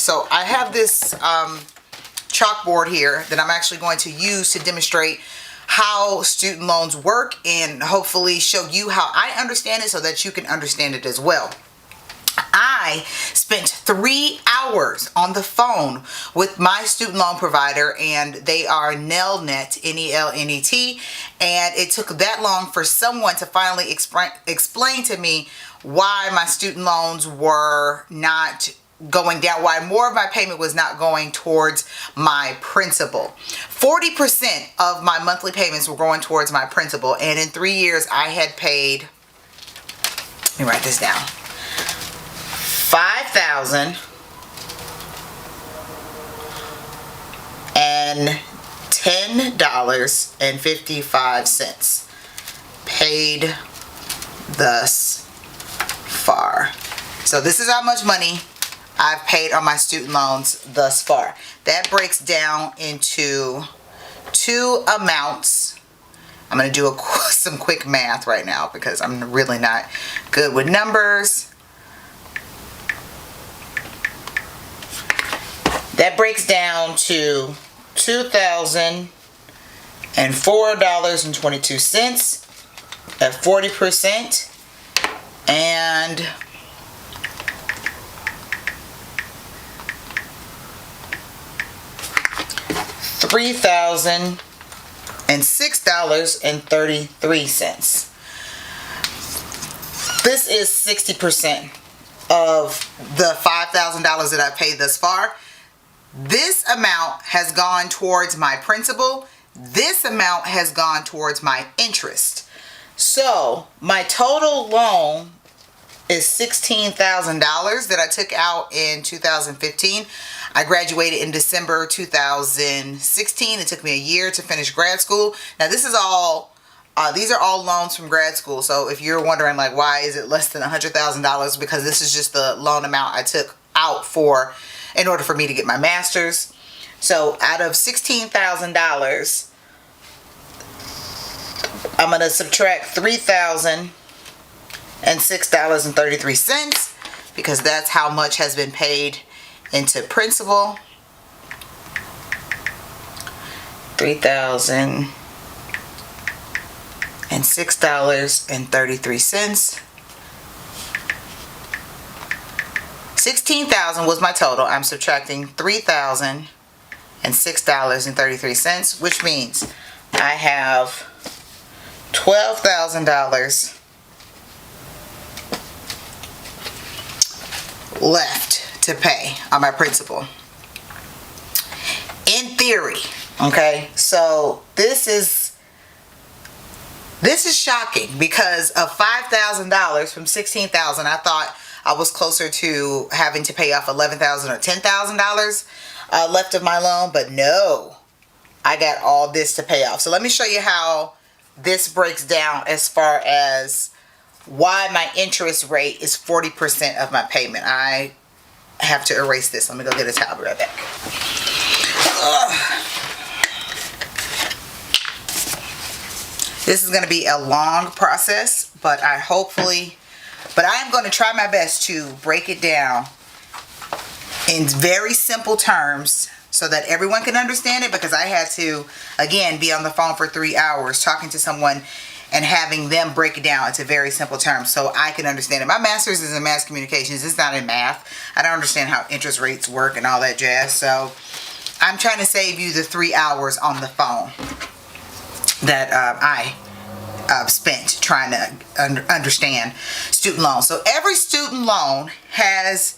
So I have this chalkboard here that I'm actually going to use to demonstrate how student loans work and hopefully show you how I understand it so that you can understand it as well. I spent 3 hours on the phone with my student loan provider, and they are Nelnet, N-E-L-N-E-T, and it took that long for someone to finally explain to me why my student loans were not going down, why more of my payment was not going towards my principal. 40% of my monthly payments were going towards my principal, and in 3 years I had paid, let me write this down, $5,010.55 paid thus far. So this is how much money I've paid on my student loans thus far. That breaks down into two amounts. I'm going to do some quick math right now because I'm really not good with numbers. That breaks down to $2,004.22 at 40%, and $3,006.33. This is 60% of the $5,000 that I've paid thus far. This amount has gone towards my principal. This amount has gone towards my interest. So my total loan is $16,000 that I took out in 2015. I graduated in December 2016. It took me a year to finish grad school. Now this is all, these are all loans from grad school. So if you're wondering like why is it less than $100,000, because this is just the loan amount I took out in order for me to get my master's. So out of $16,000, I'm going to subtract $3,006.33 because that's how much has been paid into principal. $3,006.33. 16,000 was my total. I'm subtracting $3,006.33, which means I have $12,000 left to pay on my principal. In theory, okay? So this is shocking because of $5,000 from $16,000. I thought I was closer to having to pay off $11,000 or $10,000 left of my loan, but no, I got all this to pay off. So let me show you how this breaks down as far as why my interest rate is 40% of my payment. I have to erase this. Let me go get a towel. Be right back. This is going to be a long process, but I am going to try my best to break it down in very simple terms so that everyone can understand it, because I had to, again, be on the phone for 3 hours talking to someone and having them break it down into very simple terms so I can understand it. My master's is in mass communications. It's not in math. I don't understand how interest rates work and all that jazz. So I'm trying to save you the 3 hours on the phone that I spent trying to understand student loans. So every student loan has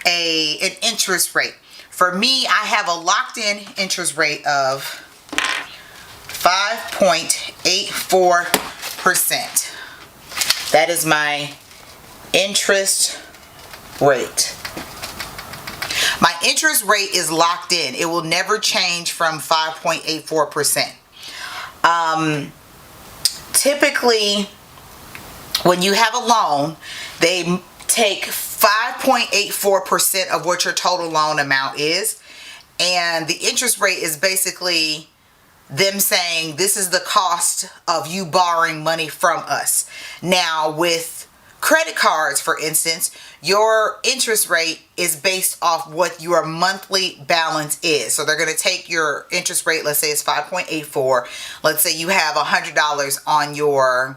an interest rate. For me, I have a locked-in interest rate of 5.84%. That is my interest rate. My interest rate is locked in. It will never change from 5.84%. Typically, when you have a loan, they take 5.84% of what your total loan amount is, and the interest rate is basically them saying this is the cost of you borrowing money from us. Now with credit cards, for instance, your interest rate is based off what your monthly balance is. So they're going to take your interest rate, let's say it's 5.84. Let's say you have $100 on your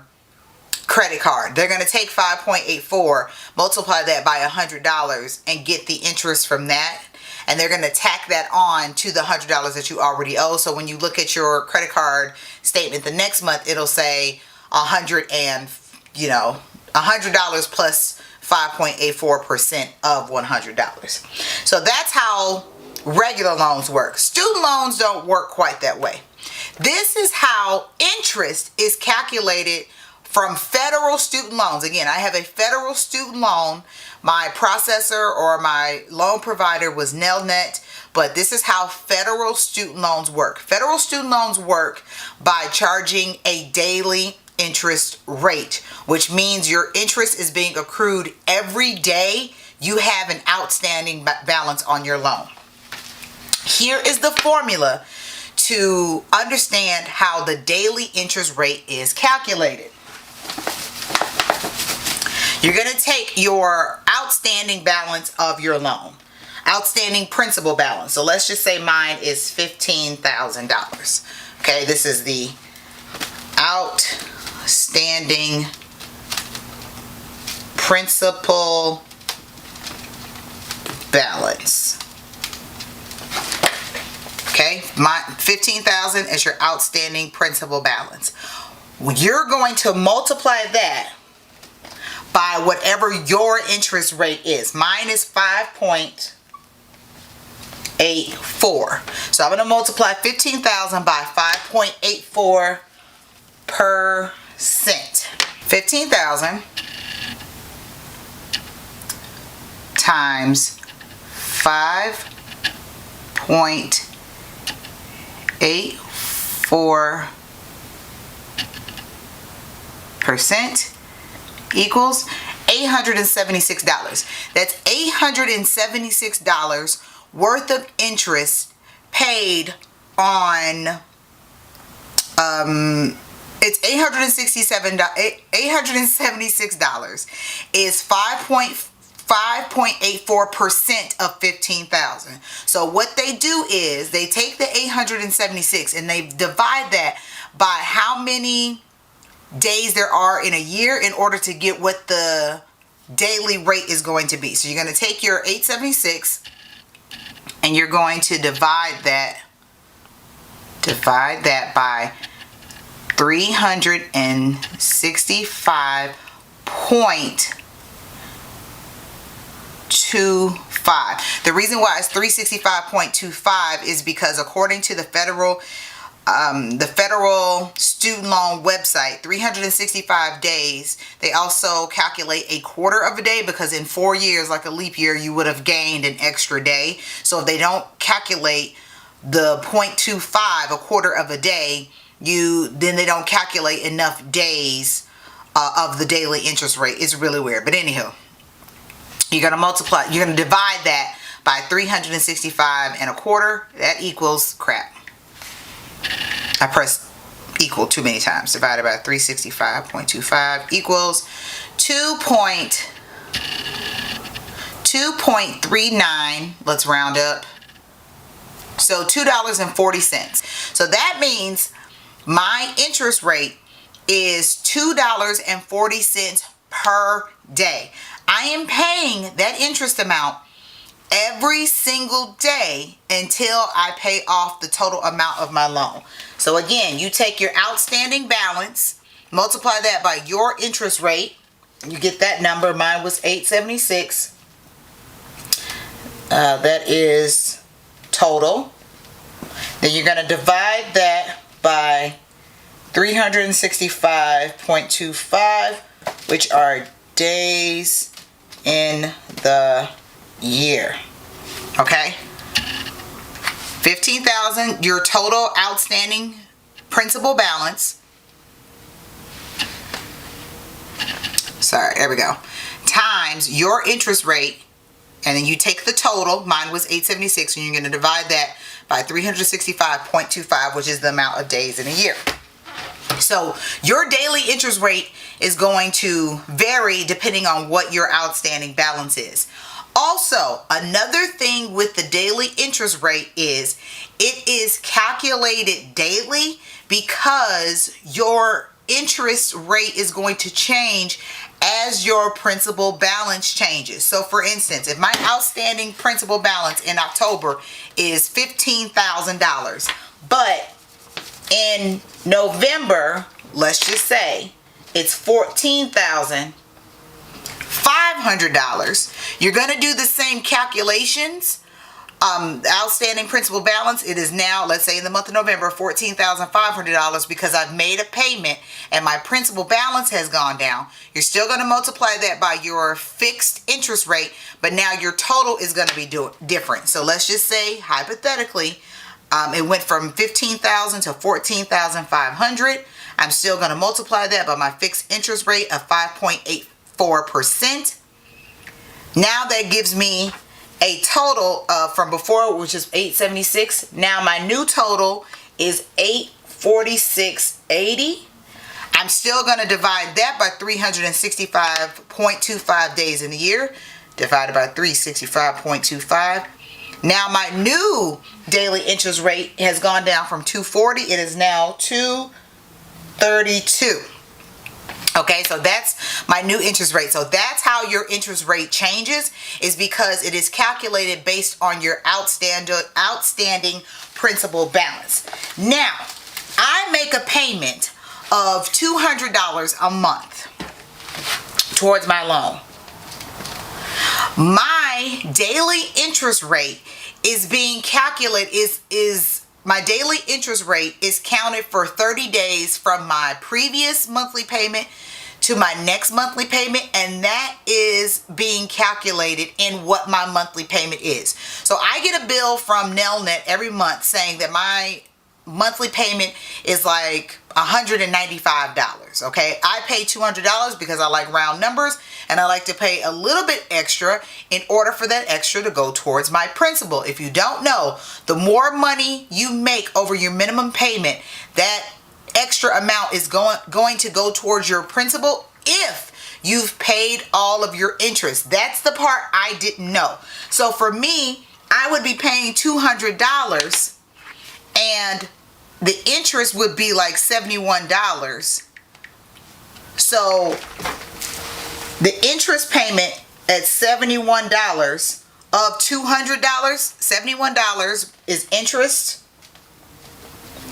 credit card. They're going to take 5.84, multiply that by $100 and get the interest from that. And they're going to tack that on to the $100 that you already owe. So when you look at your credit card statement the next month, it'll say $100 plus 5.84% of $100. So that's how regular loans work. Student loans don't work quite that way. This is how interest is calculated from federal student loans. Again, I have a federal student loan. My processor or my loan provider was Nelnet, but this is how federal student loans work. Federal student loans work by charging a daily interest rate, which means your interest is being accrued every day you have an outstanding balance on your loan. Here is the formula to understand how the daily interest rate is calculated. You're going to take your outstanding balance of your loan, outstanding principal balance. So let's just say mine is $15,000. Okay, this is the outstanding principal balance. Okay, my $15,000 is your outstanding principal balance. You're going to multiply that by whatever your interest rate is. Mine is 5.84. So I'm going to multiply 15,000 by 5.84%. 15,000 times 5.84% equals $876. That's $876 worth of interest paid on it's $876 is 5.84% of 15,000. So what they do is they take the 876 and they divide that by how many days there are in a year in order to get what the daily rate is going to be. So you're going to take your 876 and you're going to divide that by 365.25. The reason why it's 365.25 is because according to the federal student loan website, 365 days, they also calculate a quarter of a day, because in 4 years, like a leap year, you would have gained an extra day. So if they don't calculate the 0.25, a quarter of a day, then they don't calculate enough days of the daily interest rate. It's really weird. But anywho, you're going to divide that by 365 and a quarter. That equals crap. I pressed equal too many times. Divided by 365.25 equals 2.39. Let's round up. So $2.40. So that means my interest rate is $2.40 per day. I am paying that interest amount every single day until I pay off the total amount of my loan. So again, you take your outstanding balance, multiply that by your interest rate, you get that number. Mine was 876. That is total. Then you're going to divide that by 365.25, which are days in the year. Okay, 15,000, your total outstanding principal balance. Sorry, there we go. Times your interest rate, and then you take the total. Mine was 876, and you're going to divide that by 365.25, which is the amount of days in a year. So your daily interest rate is going to vary depending on what your outstanding balance is. Also, another thing with the daily interest rate is it is calculated daily because your interest rate is going to change as your principal balance changes. So for instance, if my outstanding principal balance in October is $15,000, but in November, let's just say it's $14,500, you're going to do the same calculations. Outstanding principal balance, it is now, let's say in the month of November, $14,500 because I've made a payment and my principal balance has gone down. You're still going to multiply that by your fixed interest rate, but now your total is going to be different. So let's just say, hypothetically, it went from $15,000 to $14,500. I'm still going to multiply that by my fixed interest rate of 5.84%. Now that gives me a total from before, which is $876. Now my new total is $846.80. I'm still going to divide that by 365.25 days in a year, divided by 365.25. Now my new daily interest rate has gone down from $240. It is now $232. Okay, so that's my new interest rate. So that's how your interest rate changes, is because it is calculated based on your outstanding principal balance. Now, I make a payment of $200 a month towards my loan. My daily interest rate is being calculated, my daily interest rate is counted for 30 days from my previous monthly payment to my next monthly payment, and that is being calculated in what my monthly payment is. So I get a bill from Nelnet every month saying that my monthly payment is like $195. Okay, I pay $200 because I like round numbers and I like to pay a little bit extra in order for that extra to go towards my principal. If you don't know, the more money you make over your minimum payment, that extra amount is going to go towards your principal if you've paid all of your interest. That's the part I didn't know. So for me, I would be paying $200 and the interest would be like $71. So the interest payment at $71 of $200, $71 is interest.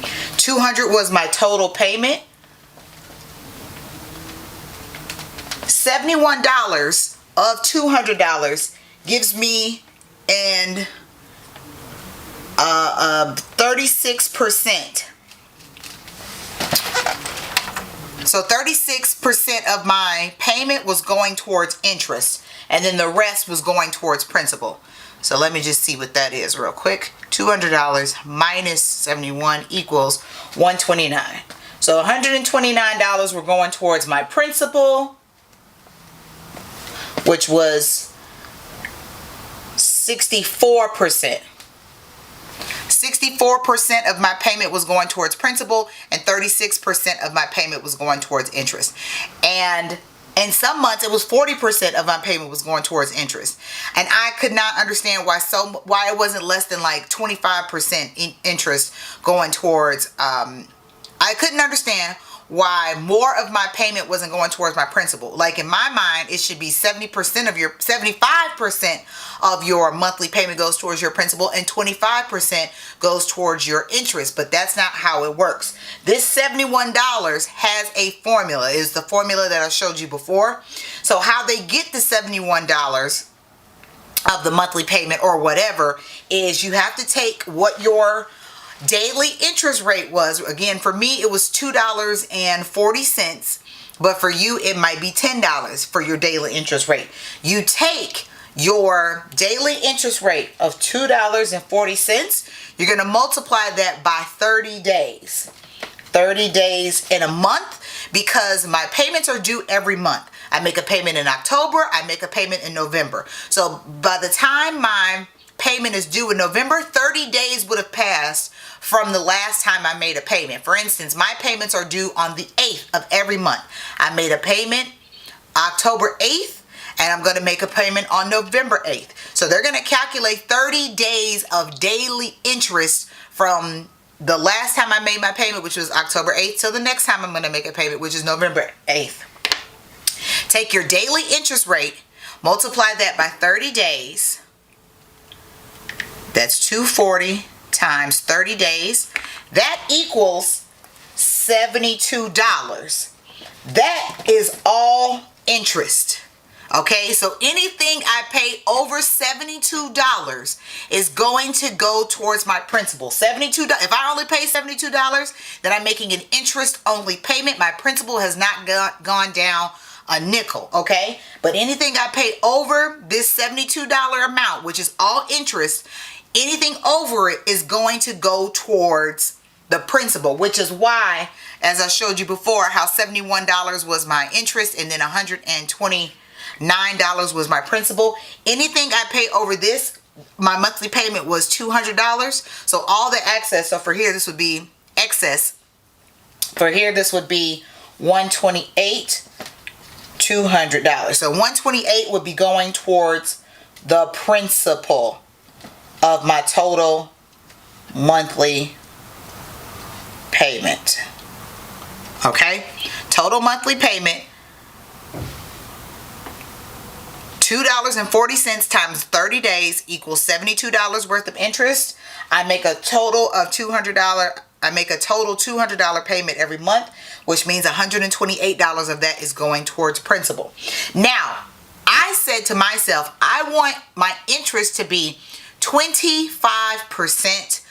$200 was my total payment. $71 of $200 gives me an 36%. So 36% of my payment was going towards interest, and then the rest was going towards principal. So let me just see what that is real quick. $200 minus 71 equals $129. So $129 were going towards my principal, which was 64%. 64% of my payment was going towards principal and 36% of my payment was going towards interest. And in some months it was 40% of my payment was going towards interest. And I could not understand why it wasn't less than like 25% interest going towards I couldn't understand why more of my payment wasn't going towards my principal. Like in my mind, it should be 75% of your monthly payment goes towards your principal and 25% goes towards your interest. But that's not how it works. This $71 has a formula. It is the formula that I showed you before. So how they get the $71 of the monthly payment or whatever is you have to take what your daily interest rate was. Again, for me it was $2.40, but for you it might be $10 for your daily interest rate. You take your daily interest rate of $2.40, you're going to multiply that by 30 days. 30 days in a month, because my payments are due every month. I make a payment in October, I make a payment in November. So by the time my payment is due in November, 30 days would have passed from the last time I made a payment. For instance, my payments are due on the 8th of every month. I made a payment October 8th, and I'm going to make a payment on November 8th. So they're going to calculate 30 days of daily interest from the last time I made my payment, which was October 8th, till the next time I'm going to make a payment, which is November 8th. Take your daily interest rate, multiply that by 30 days. That's 240 times 30 days. That equals $72. That is all interest. Okay, so anything I pay over $72 is going to go towards my principal. $72. If I only pay $72, then I'm making an interest-only payment. My principal has not gone down a nickel, okay? But anything I pay over this $72 amount, which is all interest, anything over it is going to go towards the principal, which is why, as I showed you before, how $71 was my interest and then $129 was my principal. Anything I pay over this, my monthly payment was $200. So all the excess, so for here this would be excess. For here this would be $128, $200. So $128 would be going towards the principal of my total monthly payment. Okay, total monthly payment, $2.40 times 30 days equals $72 worth of interest. I make a total of $200. I make a total $200 payment every month, which means $128 of that is going towards principal. Now, I said to myself, I want my interest to be 25%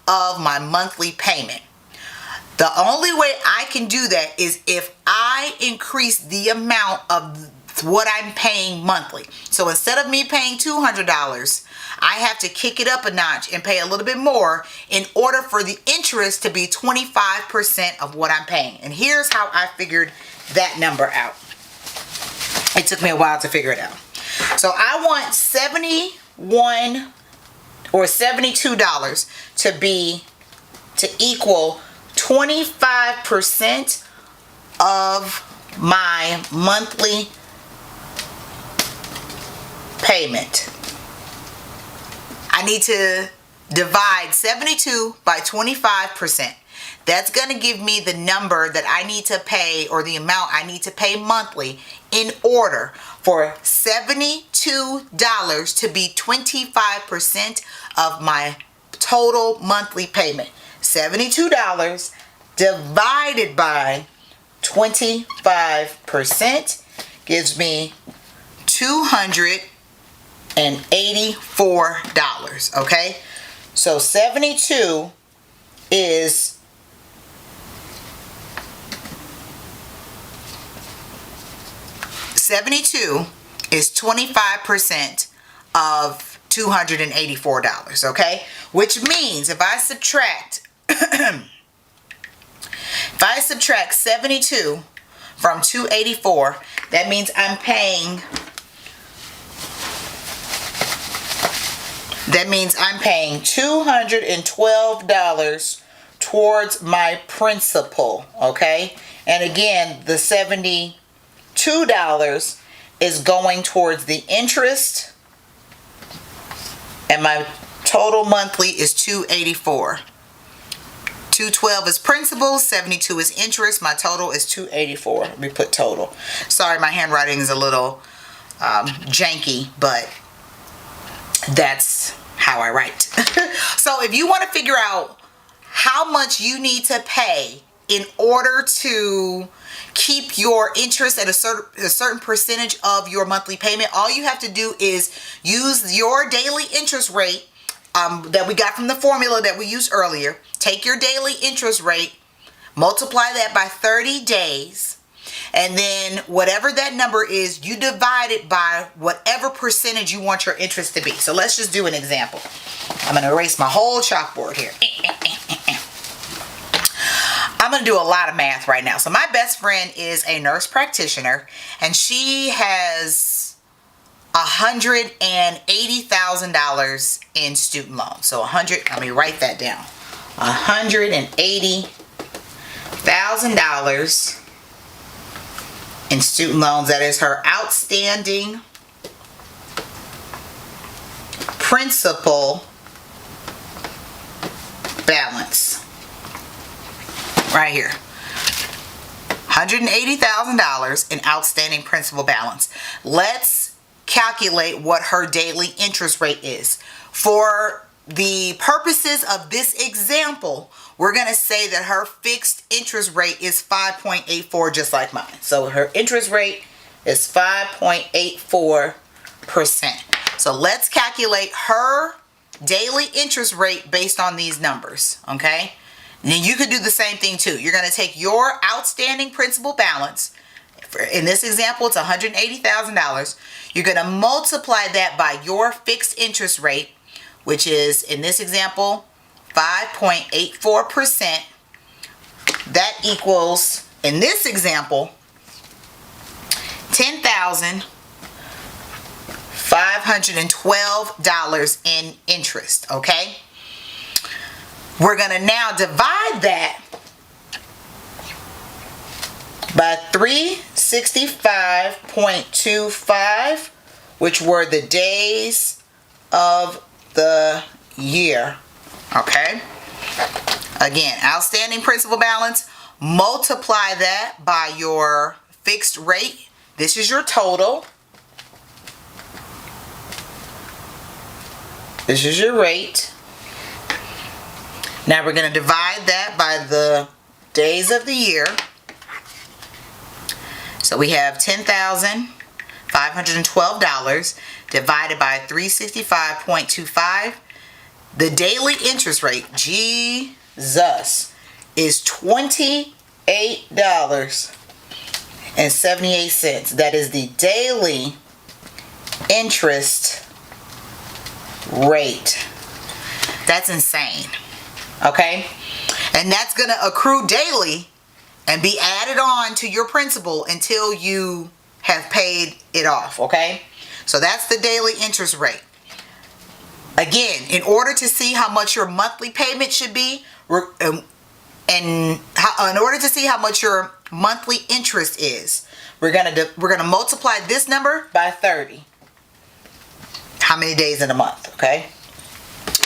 of my monthly payment. The only way I can do that is if I increase the amount of what I'm paying monthly. So instead of me paying $200, I have to kick it up a notch and pay a little bit more in order for the interest to be 25% of what I'm paying. And here's how I figured that number out. It took me a while to figure it out. So I want $71 or $72 to equal 25% of my monthly payment. I need to divide 72 by 25%. That's going to give me the number that I need to pay, or the amount I need to pay monthly, in order for $72 to be 25% of my total monthly payment. $72 divided by 25% gives me $284. Okay, so 72 is is 25% of $284. Okay, which means if I subtract 72 from 284, that means I'm paying $212 towards my principal. Okay, and again, the $72 is going towards the interest, and my total monthly is $284. 212 is principal, 72 is interest. My total is 284. Let me put total. Sorry, my handwriting is a little janky, but that's how I write. So if you want to figure out how much you need to pay in order to keep your interest at a certain percentage of your monthly payment, all you have to do is use your daily interest rate that we got from the formula that we used earlier. Take your daily interest rate, multiply that by 30 days, and then whatever that number is, you divide it by whatever percentage you want your interest to be. So let's just do an example. I'm going to erase my whole chalkboard here. I'm going to do a lot of math right now. So my best friend is a nurse practitioner, and she has $180,000 in student loans. So let me write that down. $180,000 in student loans. That is her outstanding principal balance. Right here. $180,000 in outstanding principal balance. Let's calculate what her daily interest rate is. For the purposes of this example, we're going to say that her fixed interest rate is 5.84, just like mine. So her interest rate is 5.84%. So let's calculate her daily interest rate based on these numbers, okay? And then you could do the same thing too. You're going to take your outstanding principal balance. In this example, it's $180,000. You're going to multiply that by your fixed interest rate, which is, in this example, 5.84%. That equals, in this example, $10,512 in interest, okay? We're going to now divide that by 365.25, which were the days of the year, okay? Again, outstanding principal balance, multiply that by your fixed rate. This is your total. This is your rate. Now we're going to divide that by the days of the year. So we have $10,512 divided by 365.25. The daily interest rate, Jesus, is $28.78. That is the daily interest rate. That's insane. Okay? And that's going to accrue daily and be added on to your principal until you have paid it off. Okay? So that's the daily interest rate. Again, in order to see how much your monthly payment should be, in order to see how much your monthly interest is, we're gonna multiply this number by 30. How many days in a month? Okay?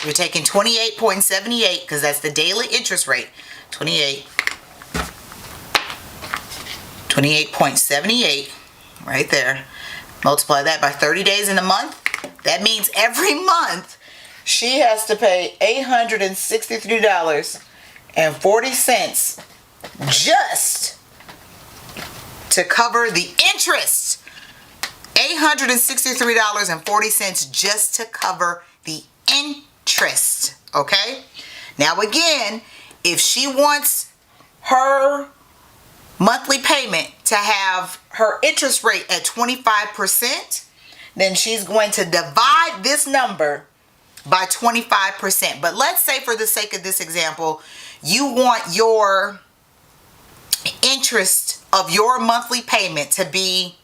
We're taking 28.78 because that's the daily interest rate. 28.78 right there. Multiply that by 30 days in a month. That means every month she has to pay $863.40 just to cover the interest. $863.40 just to cover the interest. Okay? Now again, if she wants her monthly payment to have her interest rate at 25%, then she's going to divide this number by 25%. But let's say, for the sake of this example, you want your interest of your monthly payment to be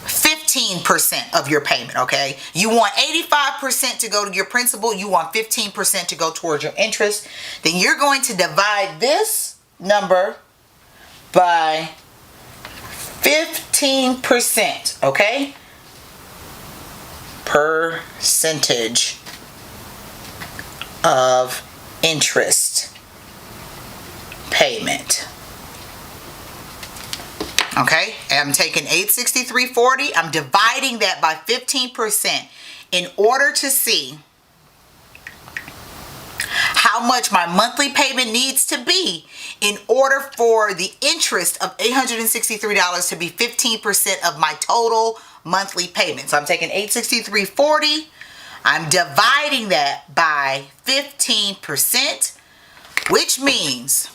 15% of your payment, okay? You want 85% to go to your principal. You want 15% to go towards your interest. Then you're going to divide this number by 15%, okay? Percentage of interest payment. Okay, I'm taking $863.40. I'm dividing that by 15% in order to see how much my monthly payment needs to be in order for the interest of $863 to be 15% of my total monthly payment. So I'm taking $863.40. I'm dividing that by 15%, which means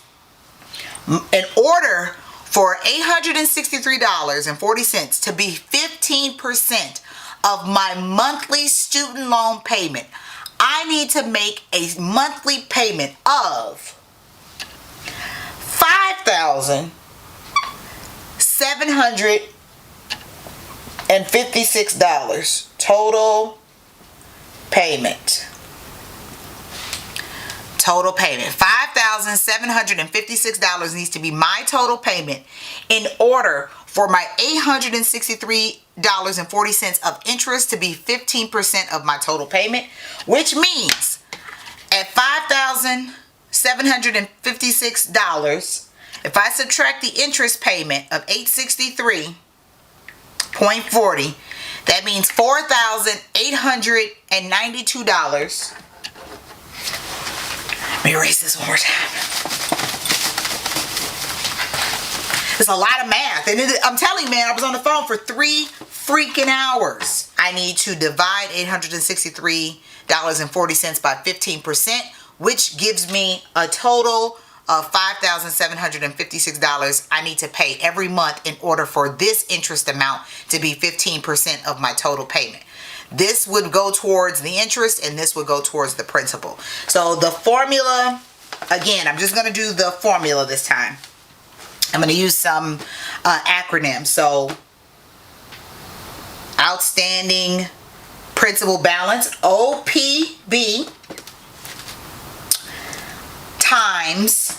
in order for $863.40 to be 15% of my monthly student loan payment, I need to make a monthly payment of $5,756 total payment. total payment. $5,756 needs to be my total payment in order for my $863.40 of interest to be 15% of my total payment, which means at $5,756, if I subtract the interest payment of $863.40, that means $4,892. Let me erase this one more time. It's a lot of math. And I'm telling you, man, I was on the phone for 3 freaking hours. I need to divide $863.40 by 15%, which gives me a total of $5,756 I need to pay every month in order for this interest amount to be 15% of my total payment. This would go towards the interest and this would go towards the principal. So the formula, again, I'm just going to do the formula this time. I'm going to use some acronyms. So outstanding principal balance, OPB, times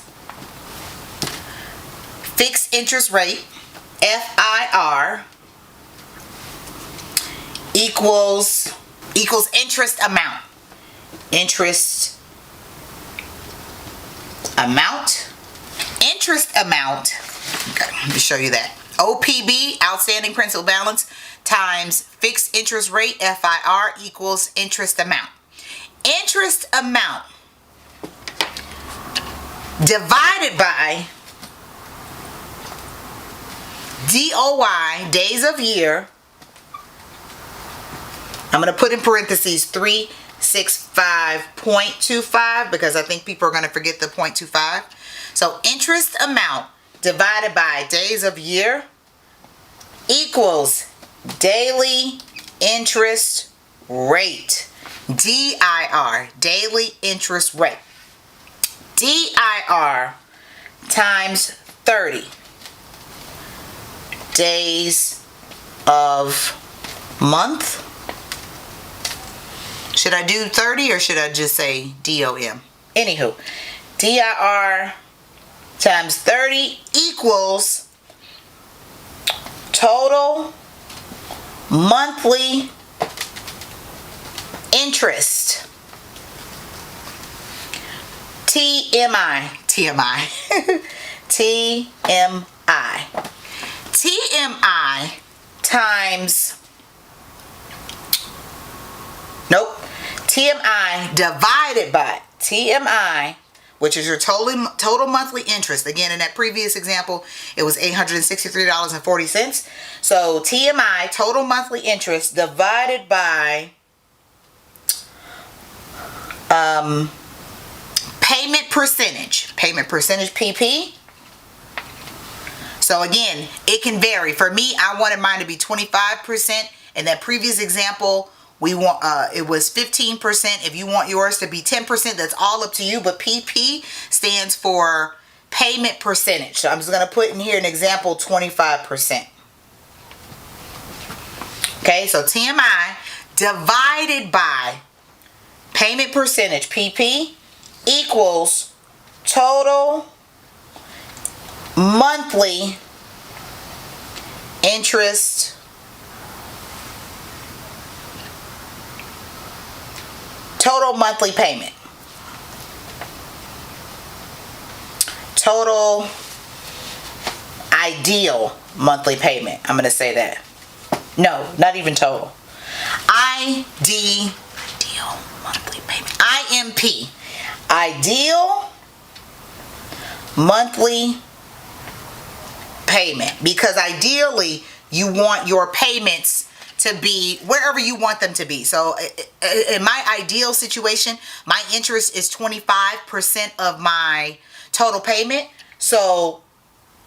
fixed interest rate, FIR, equals interest amount. Interest amount. Okay, let me show you that. OPB, outstanding principal balance, times fixed interest rate, FIR, equals interest amount. Interest amount divided by DOY, days of year. I'm going to put in parentheses 365.25 because I think people are going to forget the 0.25. So interest amount divided by days of year equals daily interest rate. DIR, daily interest rate. DIR times 30 days of month. Should I do 30 or should I just say DOM? Anywho, DIR times 30 equals total monthly interest. TMI. TMI times, TMI divided by TMI, which is your total monthly interest. Again, in that previous example, it was $863.40. So TMI, total monthly interest, divided by payment percentage, PP. So again, it can vary. For me, I wanted mine to be 25%. In that previous example, we want it was 15%. If you want yours to be 10%, that's all up to you. But PP stands for payment percentage. So I'm just going to put in here an example, 25%. Okay, so TMI divided by payment percentage, PP, equals total monthly interest total monthly payment. Total ideal monthly payment. I'm going to say that. No, not even total. Ideal monthly payment. IMP. Ideal monthly payment. Because ideally, you want your payments to be wherever you want them to be. So in my ideal situation, my interest is 25% of my total payment. So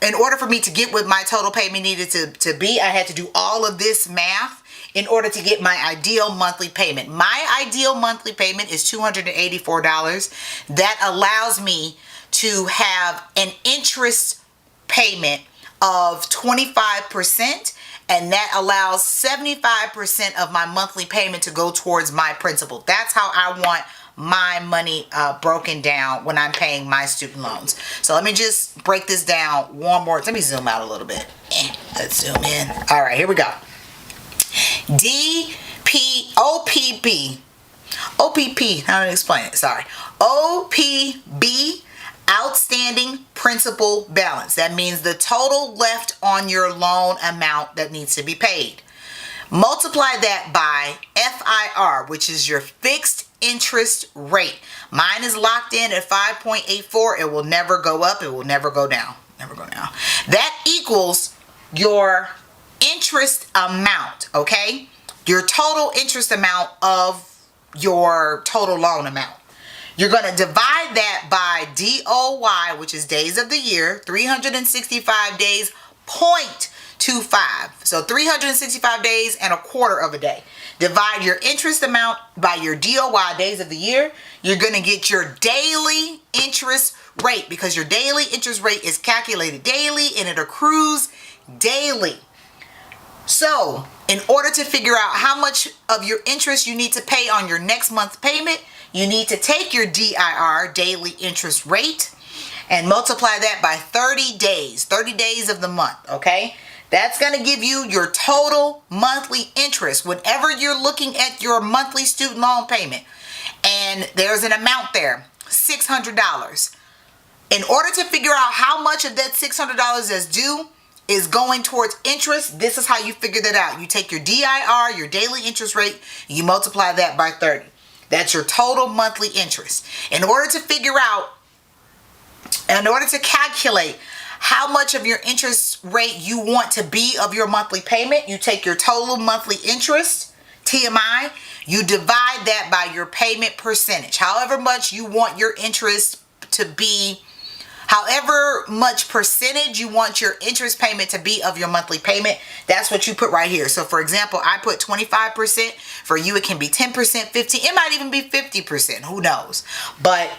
in order for me to get what my total payment needed to be, I had to do all of this math in order to get my ideal monthly payment. My ideal monthly payment is $284. That allows me to have an interest payment of 25%, and that allows 75% of my monthly payment to go towards my principal. That's how I want my money broken down when I'm paying my student loans. So let me just break this down one more. Let me zoom out a little bit. Let's zoom in. All right, here we go. OPP, how do I explain it? Sorry. OPB, outstanding principal balance. That means the total left on your loan amount that needs to be paid. Multiply that by FIR, which is your fixed interest rate. Mine is locked in at 5.84. It will never go up. It will never go down. Never go down. That equals your interest amount, okay? Your total interest amount of your total loan amount. You're going to divide that by DOY, which is days of the year, 365 days, 0.25. So 365 days and a quarter of a day. Divide your interest amount by your DOY, days of the year. You're going to get your daily interest rate, because your daily interest rate is calculated daily and it accrues daily. So in order to figure out how much of your interest you need to pay on your next month's payment, you need to take your DIR, daily interest rate, and multiply that by 30 days of the month, okay? That's going to give you your total monthly interest whenever you're looking at your monthly student loan payment. And there's an amount there, $600. In order to figure out how much of that $600 is due is going towards interest, this is how you figure that out. You take your DIR, your daily interest rate, you multiply that by 30. That's your total monthly interest. In order to calculate how much of your interest rate you want to be of your monthly payment, you take your total monthly interest, TMI, you divide that by your payment percentage. However much you want your interest to be, however much percentage you want your interest payment to be of your monthly payment, that's what you put right here. So for example, I put 25%. For you, it can be 10%, 15%. It might even be 50%. Who knows? But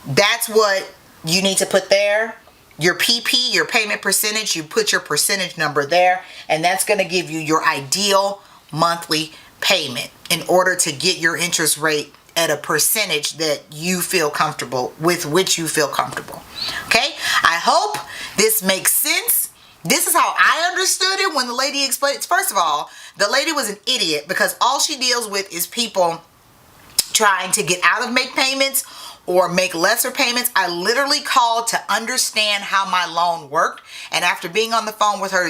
that's what you need to put there. Your PP, your payment percentage, you put your percentage number there, and that's going to give you your ideal monthly payment in order to get your interest rate at a percentage that you feel comfortable with, which you feel comfortable. Okay? I hope this makes sense. This is how I understood it when the lady explained it. First of all, the lady was an idiot, because all she deals with is people trying to get out of make payments or make lesser payments. I literally called to understand how my loan worked, and after being on the phone with her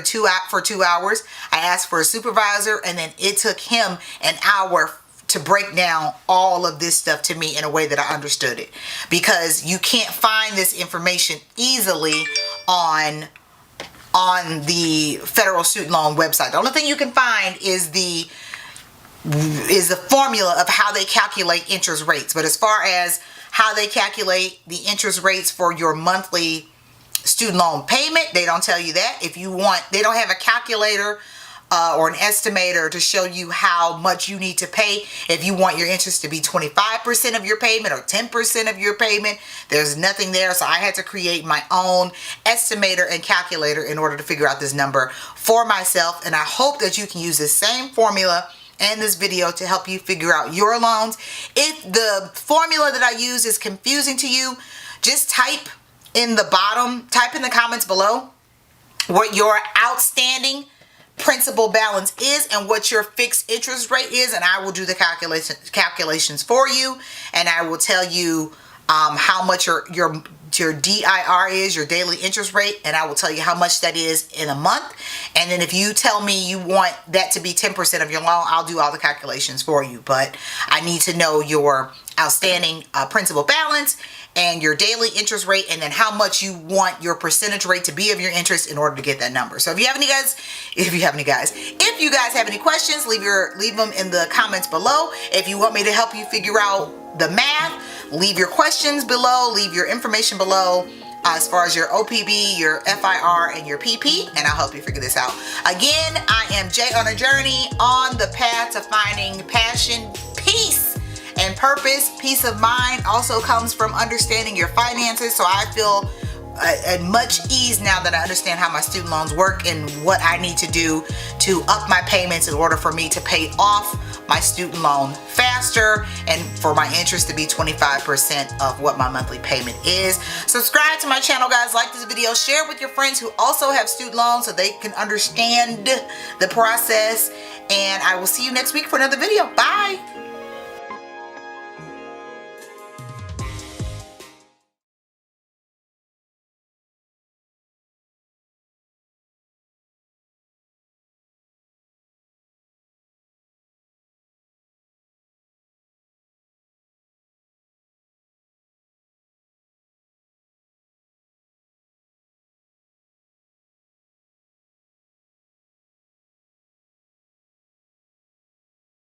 for 2 hours, I asked for a supervisor, and then it took him an hour to break down all of this stuff to me in a way that I understood it, because you can't find this information easily on the federal student loan website. The only thing you can find is the formula of how they calculate interest rates. But as far as how they calculate the interest rates for your monthly student loan payment, they don't tell you that. If you want, they don't have a calculator or an estimator to show you how much you need to pay. If you want your interest to be 25% of your payment or 10% of your payment, there's nothing there. So I had to create my own estimator and calculator in order to figure out this number for myself. And I hope that you can use the same formula and this video to help you figure out your loans. If the formula that I use is confusing to you, just type in the comments below what your outstanding principal balance is and what your fixed interest rate is, and I will do the calculations for you, and I will tell you how much your DIR is, your daily interest rate, and I will tell you how much that is in a month. And then if you tell me you want that to be 10% of your loan, I'll do all the calculations for you. But I need to know your outstanding principal balance and your daily interest rate, and then how much you want your percentage rate to be of your interest in order to get that number. So if you guys have any questions, leave them in the comments below. If you want me to help you figure out the math, leave your questions below, leave your information below as far as your OPB, your FIR, and your PP, and I'll help you figure this out. Again, I am Jay on a journey on the path to finding passion, peace, and purpose. Peace of mind also comes from understanding your finances, so I feel at much ease now that I understand how my student loans work and what I need to do to up my payments in order for me to pay off my student loan faster and for my interest to be 25% of what my monthly payment is. Subscribe to my channel, guys. Like this video. Share with your friends who also have student loans so they can understand the process. And I will see you next week for another video. Bye.